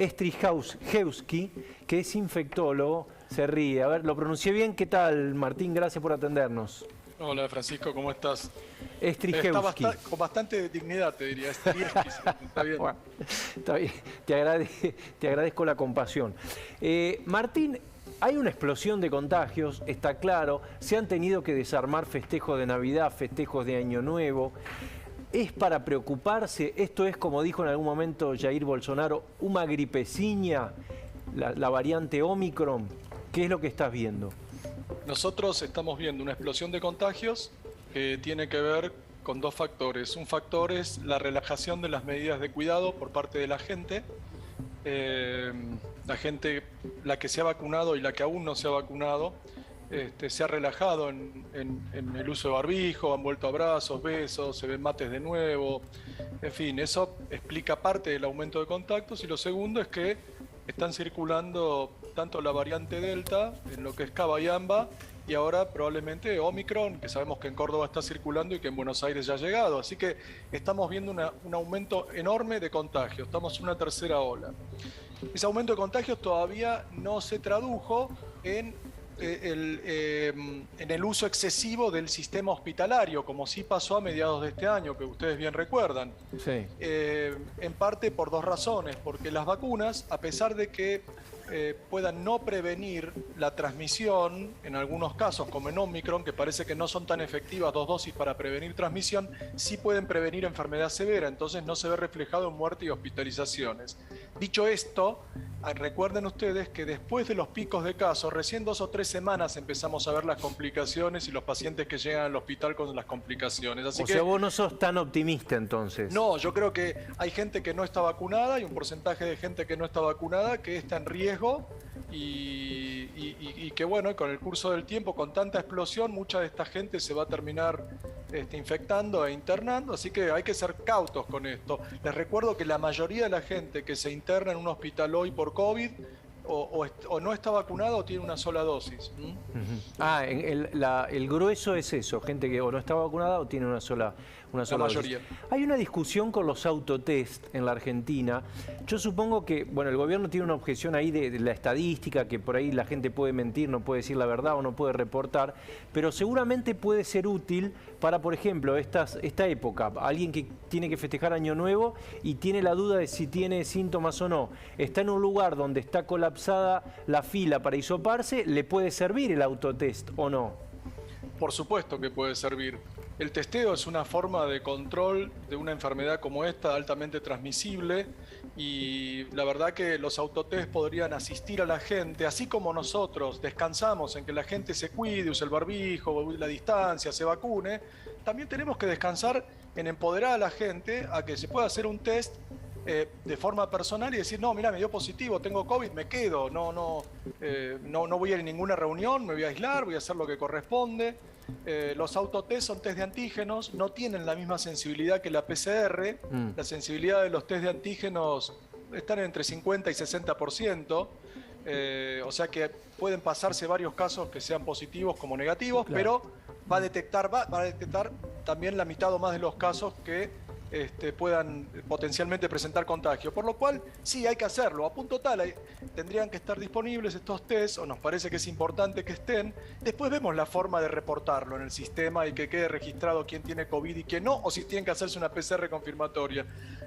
Strijewski, que es infectólogo, se ríe. A ver, ¿lo pronuncié bien? ¿Qué tal, Martín? Gracias por atendernos. Hola, Francisco, ¿cómo estás? Strijewski. Con bastante dignidad, te diría. Está bien. Bueno, está bien. Te agradezco la compasión. Martín, hay una explosión de contagios, está claro. Se han tenido que desarmar festejos de Navidad, festejos de Año Nuevo. ¿Es para preocuparse? Esto es, como dijo en algún momento Jair Bolsonaro, una gripeciña, la variante Omicron. ¿Qué es lo que estás viendo? Nosotros estamos viendo una explosión de contagios que tiene que ver con dos factores. Un factor es la relajación de las medidas de cuidado por parte de la gente. La que se ha vacunado y la que aún no se ha vacunado, se ha relajado en el uso de barbijo, han vuelto abrazos, besos, se ven mates de nuevo. En fin, eso explica parte del aumento de contactos. Y lo segundo es que están circulando tanto la variante Delta, en lo que es Cava y Amba, y ahora probablemente Omicron, que sabemos que en Córdoba está circulando y que en Buenos Aires ya ha llegado. Así que estamos viendo un aumento enorme de contagios, estamos en una tercera ola. Ese aumento de contagios todavía no se tradujo en el uso excesivo del sistema hospitalario, como sí pasó a mediados de este año, que ustedes bien recuerdan. Sí. En parte por dos razones, porque las vacunas, a pesar de que puedan no prevenir la transmisión, en algunos casos como en Omicron, que parece que no son tan efectivas dos dosis para prevenir transmisión, sí pueden prevenir enfermedad severa, entonces no se ve reflejado en muerte y hospitalizaciones. Dicho esto, recuerden ustedes que después de los picos de casos, recién 2 o 3 semanas empezamos a ver las complicaciones y los pacientes que llegan al hospital con las complicaciones. Así que, vos no sos tan optimista entonces. No, yo creo que hay gente que no está vacunada y un porcentaje de gente que no está vacunada que está en riesgo y que bueno, con el curso del tiempo, con tanta explosión, mucha de esta gente se va a terminar infectando e internando, así que hay que ser cautos con esto. Les recuerdo que la mayoría de la gente que se interna en un hospital hoy por COVID o no está vacunado o tiene una sola dosis. El grueso es eso, gente que o no está vacunada o tiene una sola dosis. La mayoría. Hay una discusión con los autotest en la Argentina. Yo supongo que, bueno, el gobierno tiene una objeción ahí de la estadística, que por ahí la gente puede mentir, no puede decir la verdad o no puede reportar, pero seguramente puede ser útil para, por ejemplo, esta época. Alguien que tiene que festejar Año Nuevo y tiene la duda de si tiene síntomas o no. Está en un lugar donde está colapsada la fila para hisoparse, ¿le puede servir el autotest o no? Por supuesto que puede servir. El testeo es una forma de control de una enfermedad como esta, altamente transmisible, y la verdad que los autotest podrían asistir a la gente, así como nosotros descansamos en que la gente se cuide, use el barbijo, la distancia, se vacune, también tenemos que descansar en empoderar a la gente a que se pueda hacer un test de forma personal y decir, no, mira, me dio positivo, tengo COVID, me quedo, no voy a ir a ninguna reunión, me voy a aislar, voy a hacer lo que corresponde. Los autotest son test de antígenos, no tienen la misma sensibilidad que la PCR. La sensibilidad de los test de antígenos están entre 50 y 60%, o sea que pueden pasarse varios casos que sean positivos como negativos, claro. Pero va a detectar también la mitad o más de los casos que puedan potencialmente presentar contagio, por lo cual sí hay que hacerlo, a punto tal, tendrían que estar disponibles estos test, o nos parece que es importante que estén, después vemos la forma de reportarlo en el sistema y que quede registrado quién tiene COVID y quién no, o si tienen que hacerse una PCR confirmatoria.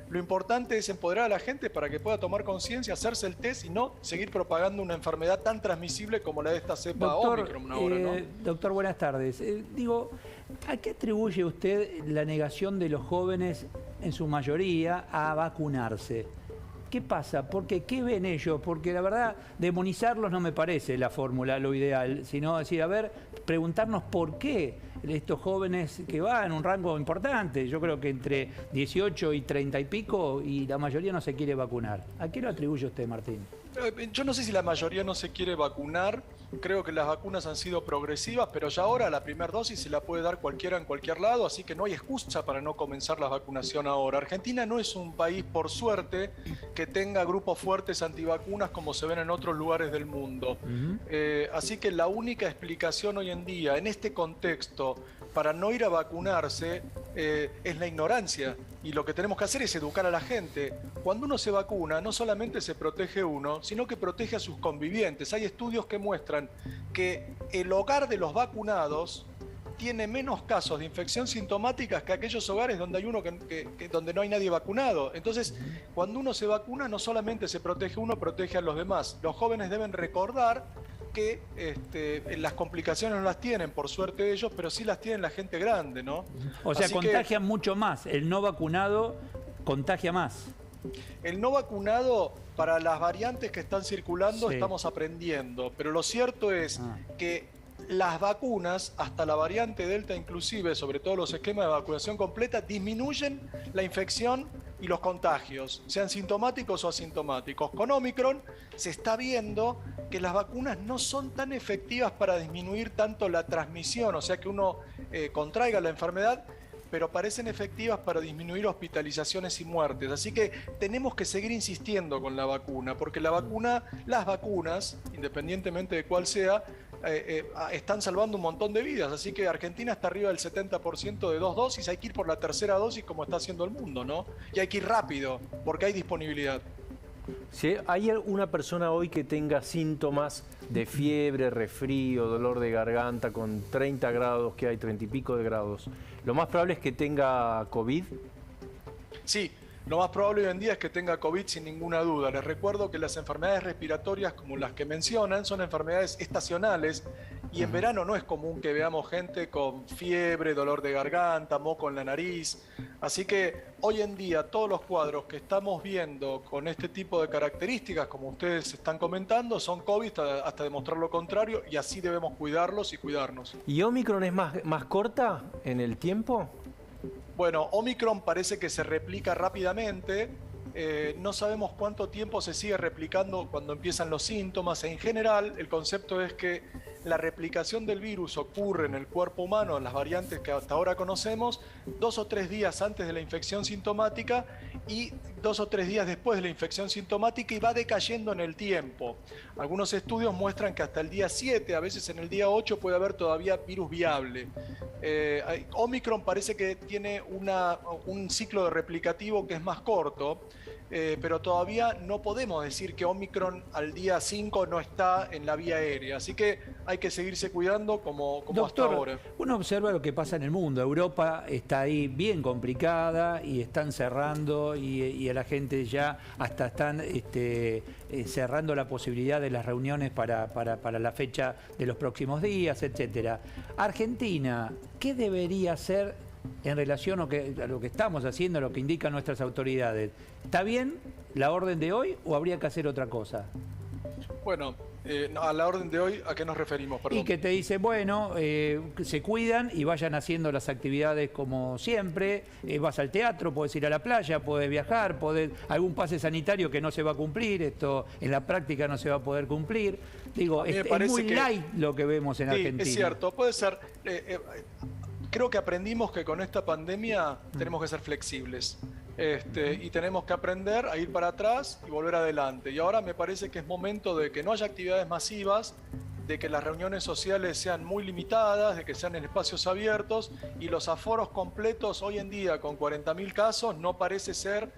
Lo importante es empoderar a la gente para que pueda tomar conciencia, hacerse el test y no seguir propagando una enfermedad tan transmisible como la de esta cepa Omicron ahora, ¿no? Doctor, buenas tardes. ¿A qué atribuye usted la negación de los jóvenes, en su mayoría, a vacunarse? ¿Qué pasa? ¿Qué ven ellos? Porque la verdad, demonizarlos no me parece la fórmula, lo ideal, sino decir, a ver, preguntarnos por qué estos jóvenes que van en un rango importante, yo creo que entre 18 y 30 y pico, y la mayoría no se quiere vacunar. ¿A qué lo atribuye usted, Martín? Yo no sé si la mayoría no se quiere vacunar, creo que las vacunas han sido progresivas, pero ya ahora la primera dosis se la puede dar cualquiera en cualquier lado, así que no hay excusa para no comenzar la vacunación ahora. Argentina no es un país, por suerte, que tenga grupos fuertes antivacunas como se ven en otros lugares del mundo. Así que la única explicación hoy en día, en este contexto argumento para no ir a vacunarse es la ignorancia. Y lo que tenemos que hacer es educar a la gente. Cuando uno se vacuna, no solamente se protege uno, sino que protege a sus convivientes. Hay estudios que muestran que el hogar de los vacunados tiene menos casos de infección sintomáticas que aquellos hogares donde hay donde no hay nadie vacunado. Entonces, cuando uno se vacuna, no solamente se protege uno, protege a los demás. Los jóvenes deben recordar que las complicaciones no las tienen, por suerte ellos, pero sí las tienen la gente grande, ¿no? O sea, contagian mucho más. El no vacunado contagia más. El no vacunado, para las variantes que están circulando, estamos aprendiendo. Pero lo cierto es que las vacunas, hasta la variante Delta inclusive, sobre todo los esquemas de vacunación completa, disminuyen la infección y los contagios, sean sintomáticos o asintomáticos. Con Omicron se está viendo que las vacunas no son tan efectivas para disminuir tanto la transmisión, o sea que uno contraiga la enfermedad, pero parecen efectivas para disminuir hospitalizaciones y muertes. Así que tenemos que seguir insistiendo con la vacuna, porque las vacunas, independientemente de cuál sea, están salvando un montón de vidas. Así que Argentina está arriba del 70% de 2 dosis, hay que ir por la tercera dosis como está haciendo el mundo, ¿no? Y hay que ir rápido, porque hay disponibilidad. Si hay una persona hoy que tenga síntomas de fiebre, resfrío, dolor de garganta con 30 grados, que hay 30 y pico de grados, ¿lo más probable es que tenga COVID? Sí, lo más probable hoy en día es que tenga COVID sin ninguna duda. Les recuerdo que las enfermedades respiratorias como las que mencionan son enfermedades estacionales y en verano no es común que veamos gente con fiebre, dolor de garganta, moco en la nariz. Así que hoy en día todos los cuadros que estamos viendo con este tipo de características, como ustedes están comentando, son COVID hasta demostrar lo contrario, y así debemos cuidarlos y cuidarnos. ¿Y Omicron es más corta en el tiempo? Bueno, Omicron parece que se replica rápidamente. No sabemos cuánto tiempo se sigue replicando cuando empiezan los síntomas. En general, el concepto es que la replicación del virus ocurre en el cuerpo humano, en las variantes que hasta ahora conocemos, 2 o 3 días antes de la infección sintomática y 2 o 3 días después de la infección sintomática, y va decayendo en el tiempo. Algunos estudios muestran que hasta el día 7, a veces en el día 8, puede haber todavía virus viable. Omicron parece que tiene un ciclo de replicativo que es más corto, pero todavía no podemos decir que Omicron al día 5 no está en la vía aérea. Así que hay que seguirse cuidando como Doctor, hasta ahora. Uno observa lo que pasa en el mundo. Europa está ahí bien complicada y están cerrando y a la gente ya hasta están cerrando la posibilidad de las reuniones para la fecha de los próximos días, etcétera. Argentina, ¿qué debería hacer en relación a lo que estamos haciendo, a lo que indican nuestras autoridades? ¿Está bien la orden de hoy o habría que hacer otra cosa? Bueno, a la orden de hoy, ¿a qué nos referimos? Perdón. Y que te dice, bueno, se cuidan y vayan haciendo las actividades como siempre. Vas al teatro, puedes ir a la playa, puedes viajar, algún pase sanitario que no se va a cumplir, esto en la práctica no se va a poder cumplir. Digo, es muy light lo que vemos en Argentina. Es cierto, puede ser. Creo que aprendimos que con esta pandemia tenemos que ser flexibles. Y tenemos que aprender a ir para atrás y volver adelante. Y ahora me parece que es momento de que no haya actividades masivas, de que las reuniones sociales sean muy limitadas, de que sean en espacios abiertos, y los aforos completos hoy en día con 40.000 casos no parece ser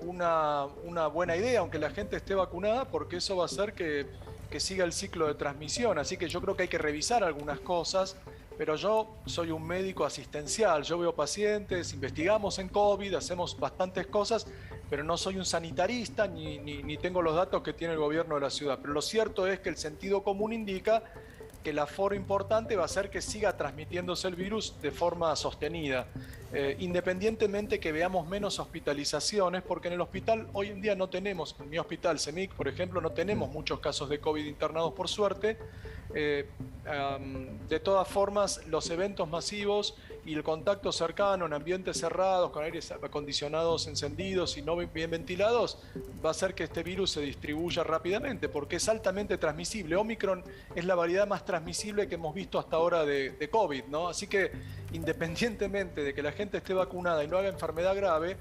una buena idea, aunque la gente esté vacunada, porque eso va a hacer que siga el ciclo de transmisión. Así que yo creo que hay que revisar algunas cosas. Pero yo soy un médico asistencial, yo veo pacientes, investigamos en COVID, hacemos bastantes cosas, pero no soy un sanitarista ni tengo los datos que tiene el gobierno de la ciudad. Pero lo cierto es que el sentido común indica que el aforo importante va a ser que siga transmitiéndose el virus de forma sostenida, independientemente que veamos menos hospitalizaciones, porque en el hospital hoy en día no tenemos, en mi hospital, CEMIC, por ejemplo, no tenemos muchos casos de COVID internados por suerte. De todas formas, los eventos masivos y el contacto cercano en ambientes cerrados, con aires acondicionados encendidos y no bien ventilados, va a hacer que este virus se distribuya rápidamente, porque es altamente transmisible. Omicron es la variedad más transmisible que hemos visto hasta ahora de COVID, ¿no? Así que, independientemente de que la gente esté vacunada y no haga enfermedad grave,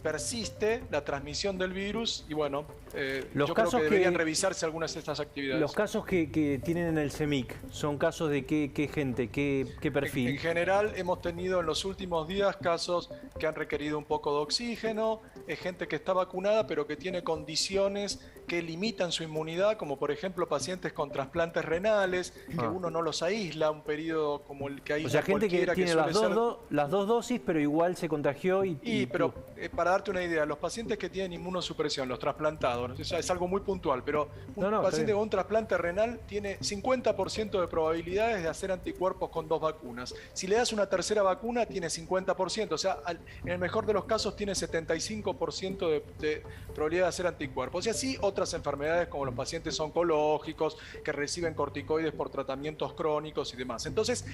persiste la transmisión del virus y bueno, los yo casos creo que deberían revisarse algunas de estas actividades. Los casos que tienen en el CEMIC, ¿son casos de qué gente, qué perfil? En general hemos tenido en los últimos días casos que han requerido un poco de oxígeno, es gente que está vacunada pero que tiene condiciones que limitan su inmunidad, como por ejemplo pacientes con trasplantes renales, que uno no los aísla un periodo como el que aísla. O sea, gente que tiene las dos dosis, pero igual se contagió pero para darte una idea, los pacientes que tienen inmunosupresión, los trasplantados, es algo muy puntual, pero un paciente con un trasplante renal tiene 50% de probabilidades de hacer anticuerpos con 2 vacunas. Si le das una tercera vacuna, tiene 50%, o sea, en el mejor de los casos tiene 75% de probabilidad de hacer anticuerpos. Y así otras enfermedades como los pacientes oncológicos que reciben corticoides por tratamientos crónicos y demás. Entonces,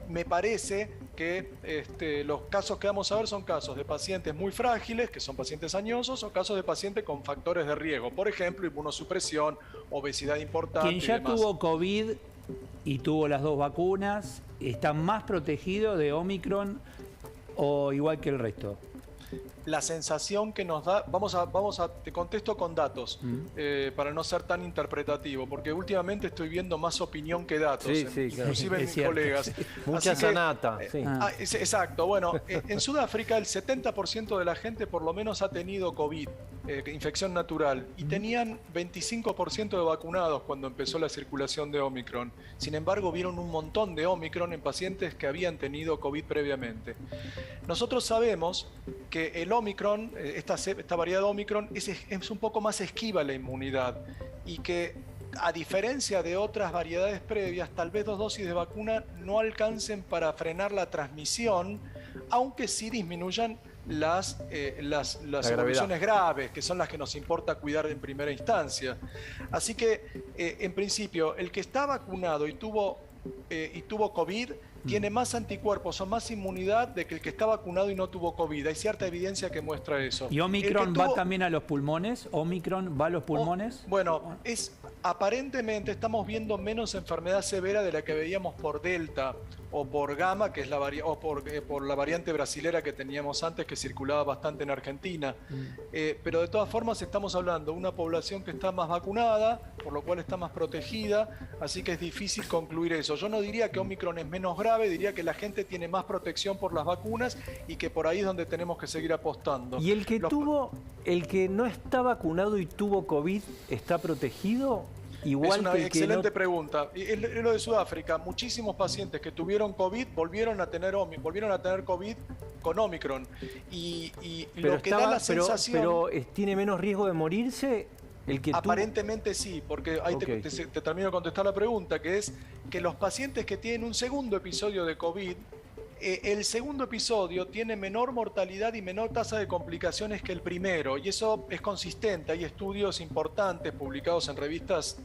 me parece que los casos que vamos a ver son casos de pacientes muy frágiles, que son pacientes añosos, o casos de pacientes con factores de riesgo, por ejemplo, inmunosupresión, obesidad importante. Quien ya y demás. tuvo COVID y tuvo las 2 vacunas, ¿está más protegido de Omicron o igual que el resto? La sensación que nos da, te contesto con datos, para no ser tan interpretativo, porque últimamente estoy viendo más opinión que datos, inclusive en mis colegas. Sí. Mucha sanata. Exacto, bueno, en Sudáfrica el 70% de la gente por lo menos ha tenido COVID, infección natural, y tenían 25% de vacunados cuando empezó la circulación de Omicron. Sin embargo, vieron un montón de Omicron en pacientes que habían tenido COVID previamente. Nosotros sabemos que el Omicron, esta variedad de Omicron, es un poco más esquiva a la inmunidad y que, a diferencia de otras variedades previas, tal vez 2 dosis de vacuna no alcancen para frenar la transmisión, aunque sí disminuyan las evoluciones graves, que son las que nos importa cuidar en primera instancia. Así que, en principio, el que está vacunado y tuvo COVID, tiene más anticuerpos o más inmunidad de que el que está vacunado y no tuvo COVID. Hay cierta evidencia que muestra eso. ¿Y Omicron va también a los pulmones? ¿Omicron va a los pulmones? Bueno, aparentemente estamos viendo menos enfermedad severa de la que veíamos por Delta o por Gamma, que es por la variante brasilera que teníamos antes, que circulaba bastante en Argentina. Pero de todas formas estamos hablando de una población que está más vacunada, por lo cual está más protegida, así que es difícil concluir eso. Yo no diría que Omicron es menos grave, diría que la gente tiene más protección por las vacunas y que por ahí es donde tenemos que seguir apostando. ¿Y el que no está vacunado y tuvo COVID, está protegido? Igual es una que excelente pregunta. Es lo de Sudáfrica. Muchísimos pacientes que tuvieron COVID volvieron a tener COVID con Omicron. Y lo que da la sensación... Pero ¿tiene menos riesgo de morirse el que aparentemente sí, porque ahí te termino de contestar la pregunta, que es que los pacientes que tienen un segundo episodio de COVID, el segundo episodio tiene menor mortalidad y menor tasa de complicaciones que el primero, y eso es consistente. Hay estudios importantes publicados en revistas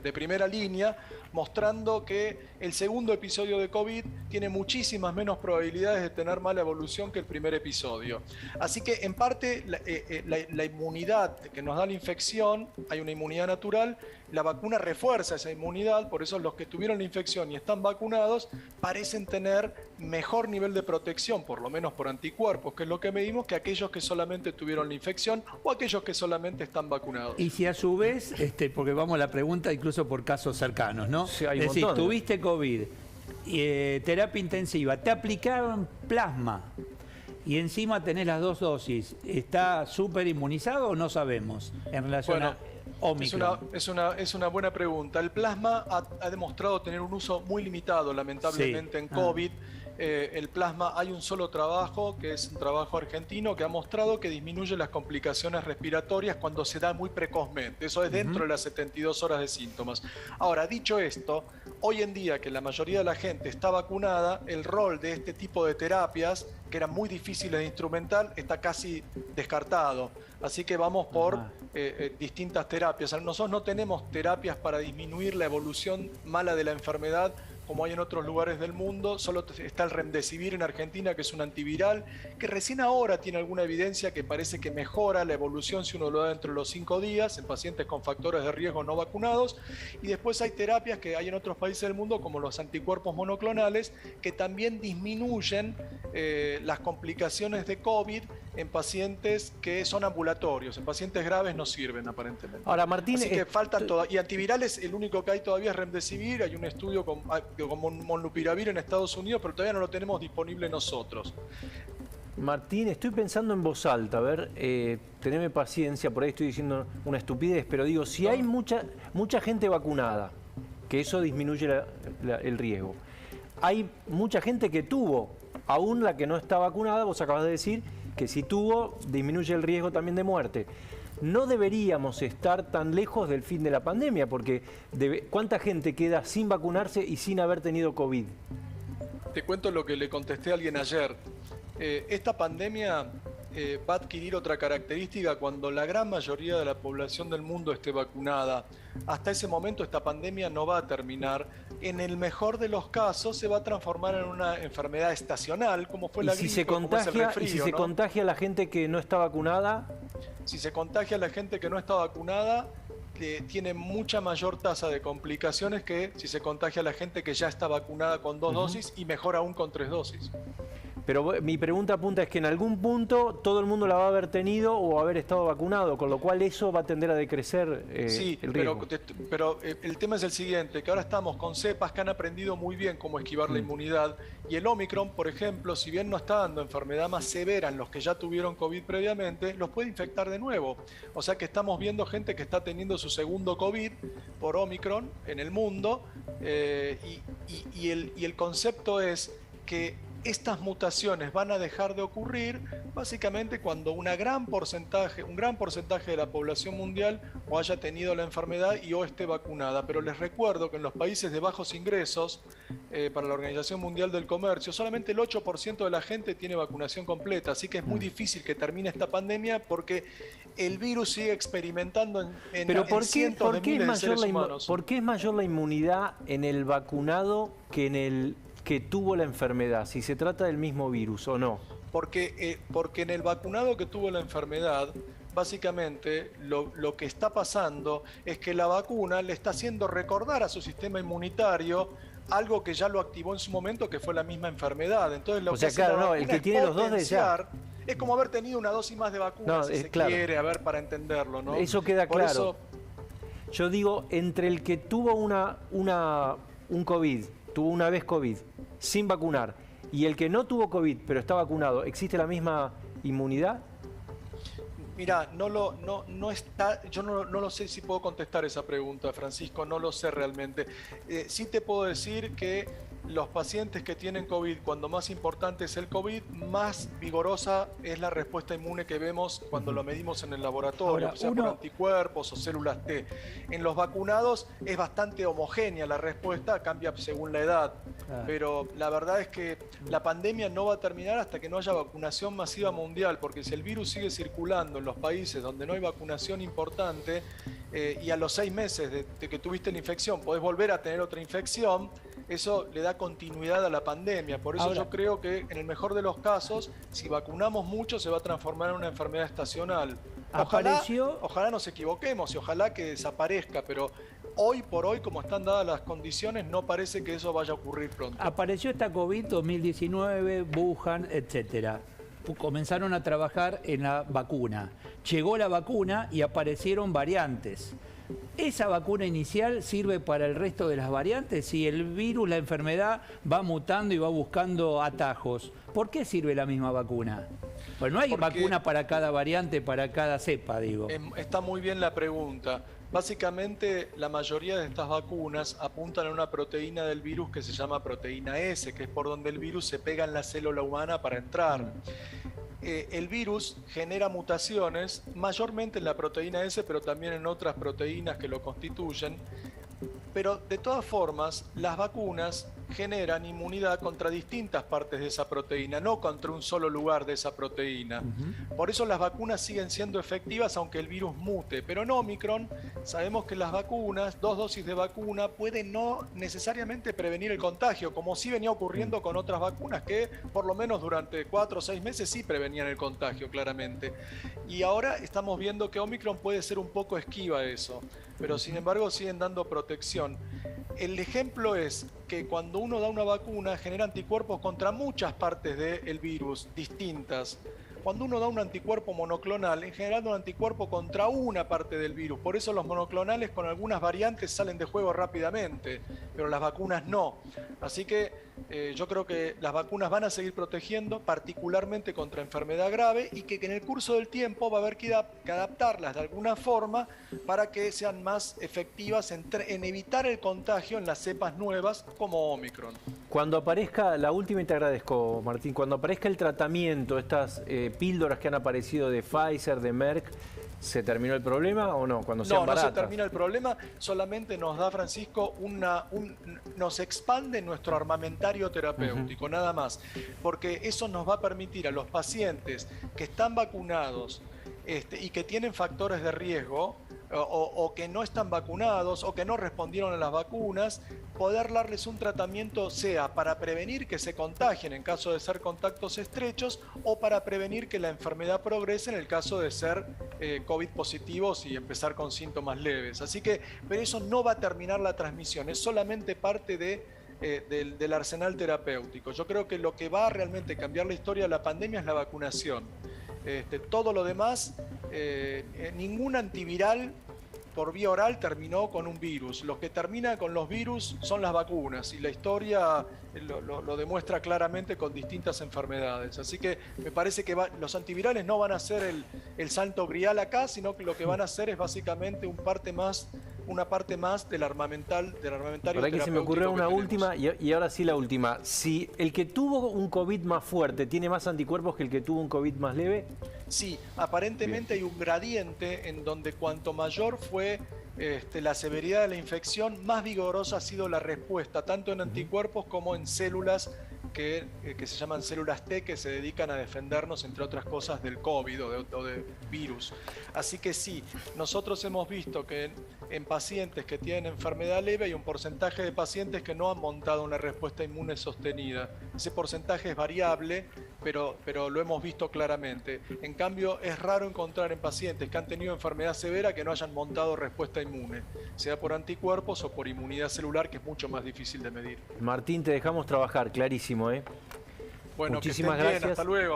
de primera línea mostrando que el segundo episodio de COVID tiene muchísimas menos probabilidades de tener mala evolución que el primer episodio. Así que en parte la inmunidad que nos da la infección, hay una inmunidad natural, la vacuna refuerza esa inmunidad, por eso los que tuvieron la infección y están vacunados parecen tener mejor nivel de protección, por lo menos por anticuerpos, que es lo que medimos, que aquellos que solamente tuvieron la infección o aquellos que solamente están vacunados. Y si a su vez, porque vamos a la pregunta incluso por casos cercanos, ¿no? Sí, hay es un decir, montón. tuviste COVID, terapia intensiva, te aplicaron plasma y encima tenés las 2 dosis, ¿está súper inmunizado o no sabemos en relación a Omicron? Es una buena pregunta. El plasma ha demostrado tener un uso muy limitado, lamentablemente, en COVID. El plasma, hay un solo trabajo, que es un trabajo argentino, que ha mostrado que disminuye las complicaciones respiratorias cuando se da muy precozmente. Eso es dentro de las 72 horas de síntomas. Ahora, dicho esto, hoy en día que la mayoría de la gente está vacunada, el rol de este tipo de terapias, que eran muy difíciles de instrumentar, está casi descartado. Así que vamos por distintas terapias. Nosotros no tenemos terapias para disminuir la evolución mala de la enfermedad como hay en otros lugares del mundo. Solo está el Remdesivir en Argentina, que es un antiviral, que recién ahora tiene alguna evidencia que parece que mejora la evolución si uno lo da dentro de los 5 días en pacientes con factores de riesgo no vacunados. Y después hay terapias que hay en otros países del mundo, como los anticuerpos monoclonales, que también disminuyen las complicaciones de COVID en pacientes que son ambulatorios. En pacientes graves no sirven aparentemente. Ahora, Martín, así que faltan todas. Y antivirales, el único que hay todavía es Remdesivir. Hay un estudio con Molnupiravir en Estados Unidos, pero todavía no lo tenemos disponible nosotros. Martín, estoy pensando en voz alta, a ver, teneme paciencia, por ahí estoy diciendo una estupidez, pero digo, si hay mucha gente vacunada, que eso disminuye el riesgo. Hay mucha gente que tuvo, aún la que no está vacunada, vos acabas de decir que si tuvo, disminuye el riesgo también de muerte. No deberíamos estar tan lejos del fin de la pandemia, porque ¿cuánta gente queda sin vacunarse y sin haber tenido COVID? Te cuento lo que le contesté a alguien ayer. Esta pandemia va a adquirir otra característica cuando la gran mayoría de la población del mundo esté vacunada. Hasta ese momento esta pandemia no va a terminar. En el mejor de los casos se va a transformar en una enfermedad estacional, como fue la gripe, como es el resfrío, ¿y si se contagia a la gente que no está vacunada? Si se contagia a la gente que no está vacunada, tiene mucha mayor tasa de complicaciones que si se contagia a la gente que ya está vacunada con 2 dosis y mejor aún con 3 dosis. Pero mi pregunta apunta es que en algún punto todo el mundo la va a haber tenido o haber estado vacunado, con lo cual eso va a tender a decrecer el riesgo. Pero el tema es el siguiente, que ahora estamos con cepas que han aprendido muy bien cómo esquivar la inmunidad, y el Omicron, por ejemplo, si bien no está dando enfermedad más severa en los que ya tuvieron COVID previamente, los puede infectar de nuevo. O sea que estamos viendo gente que está teniendo su segundo COVID por Omicron en el mundo, y el concepto es que estas mutaciones van a dejar de ocurrir básicamente cuando un gran porcentaje de la población mundial o haya tenido la enfermedad y o esté vacunada. Pero les recuerdo que en los países de bajos ingresos, para la Organización Mundial del Comercio, solamente el 8% de la gente tiene vacunación completa, así que es muy difícil que termine esta pandemia porque el virus sigue experimentando en cientos de miles de seres humanos. ¿Por qué es mayor la inmunidad en el vacunado que en el que tuvo la enfermedad, si se trata del mismo virus o no? Porque en el vacunado que tuvo la enfermedad, básicamente lo que está pasando es que la vacuna le está haciendo recordar a su sistema inmunitario algo que ya lo activó en su momento, que fue la misma enfermedad. Entonces, o sea, claro, el que tiene los dos de ya. Es como haber tenido una dosis más de vacuna, si se quiere, a ver, para entenderlo, ¿no? Eso queda claro. Eso, yo digo, entre el que tuvo un COVID, tuvo una vez COVID, sin vacunar, y el que no tuvo COVID, pero está vacunado, ¿existe la misma inmunidad? Mirá, yo no lo sé si puedo contestar esa pregunta, Francisco, no lo sé realmente. Sí te puedo decir que los pacientes que tienen COVID, cuando más importante es el COVID, más vigorosa es la respuesta inmune que vemos cuando lo medimos en el laboratorio, o sea, por anticuerpos o células T. En los vacunados es bastante homogénea la respuesta, cambia según la edad, pero la verdad es que la pandemia no va a terminar hasta que no haya vacunación masiva mundial, porque si el virus sigue circulando en los países donde no hay vacunación importante, y a los 6 meses de que tuviste la infección podés volver a tener otra infección, eso le da continuidad a la pandemia. Por eso yo creo que en el mejor de los casos, si vacunamos mucho, se va a transformar en una enfermedad estacional. Ojalá nos equivoquemos y ojalá que desaparezca, pero hoy por hoy, como están dadas las condiciones, no parece que eso vaya a ocurrir pronto. Apareció esta COVID 2019, Wuhan, etcétera. Comenzaron a trabajar en la vacuna. Llegó la vacuna y aparecieron variantes. ¿Esa vacuna inicial sirve para el resto de las variantes? Si el virus, la enfermedad, va mutando y va buscando atajos, ¿por qué sirve la misma vacuna? Pues no hay vacuna para cada variante, para cada cepa, digo. Está muy bien la pregunta. Básicamente, la mayoría de estas vacunas apuntan a una proteína del virus que se llama proteína S, que es por donde el virus se pega en la célula humana para entrar. El virus genera mutaciones, mayormente en la proteína S, pero también en otras proteínas que lo constituyen. Pero de todas formas, las vacunas generan inmunidad contra distintas partes de esa proteína, no contra un solo lugar de esa proteína. Por eso las vacunas siguen siendo efectivas aunque el virus mute. Pero en Omicron sabemos que las vacunas, 2 dosis de vacuna, pueden no necesariamente prevenir el contagio, como sí venía ocurriendo con otras vacunas que por lo menos durante 4 o 6 meses sí prevenían el contagio claramente. Y ahora estamos viendo que Omicron puede ser un poco esquiva a eso, pero sin embargo siguen dando protección. El ejemplo es que cuando uno da una vacuna genera anticuerpos contra muchas partes del virus distintas. Cuando uno da un anticuerpo monoclonal, en general da un anticuerpo contra una parte del virus. Por eso los monoclonales con algunas variantes salen de juego rápidamente, pero las vacunas no. Así que yo creo que las vacunas van a seguir protegiendo, particularmente contra enfermedad grave, y que en el curso del tiempo va a haber que adaptarlas de alguna forma para que sean más efectivas en evitar el contagio en las cepas nuevas como Omicron. Cuando aparezca, la última y te agradezco, Martín, cuando aparezca el tratamiento, estas píldoras que han aparecido de Pfizer, de Merck, ¿se terminó el problema o no? Cuando sean baratas. No se termina el problema, solamente nos da, Francisco, nos expande nuestro armamentario terapéutico, nada más. Porque eso nos va a permitir a los pacientes que están vacunados y que tienen factores de riesgo, o que no están vacunados o que no respondieron a las vacunas, poder darles un tratamiento sea para prevenir que se contagien en caso de ser contactos estrechos o para prevenir que la enfermedad progrese en el caso de ser COVID positivos y empezar con síntomas leves. Así que, pero eso no va a terminar la transmisión, es solamente parte del arsenal terapéutico. Yo creo que lo que va a realmente cambiar la historia de la pandemia es la vacunación. Todo lo demás, ningún antiviral por vía oral terminó con un virus. Lo que termina con los virus son las vacunas y la historia lo demuestra claramente con distintas enfermedades. Así que me parece que los antivirales no van a ser el santo grial acá, sino que lo que van a hacer es básicamente una parte más del armamentario terapéutico. Por ahí que se me ocurrió una última y ahora sí la última. Si el que tuvo un COVID más fuerte tiene más anticuerpos que el que tuvo un COVID más leve. Sí, aparentemente hay un gradiente en donde cuanto mayor fue la severidad de la infección, más vigorosa ha sido la respuesta, tanto en anticuerpos como en células que se llaman células T, que se dedican a defendernos, entre otras cosas, del COVID o de virus. Así que sí, nosotros hemos visto que en pacientes que tienen enfermedad leve hay un porcentaje de pacientes que no han montado una respuesta inmune sostenida. Ese porcentaje es variable, pero lo hemos visto claramente. En cambio, es raro encontrar en pacientes que han tenido enfermedad severa que no hayan montado respuesta inmune, sea por anticuerpos o por inmunidad celular, que es mucho más difícil de medir. Martín, te dejamos trabajar, clarísimo, ¿eh? Bueno, muchísimas que estén bien, gracias. hasta luego.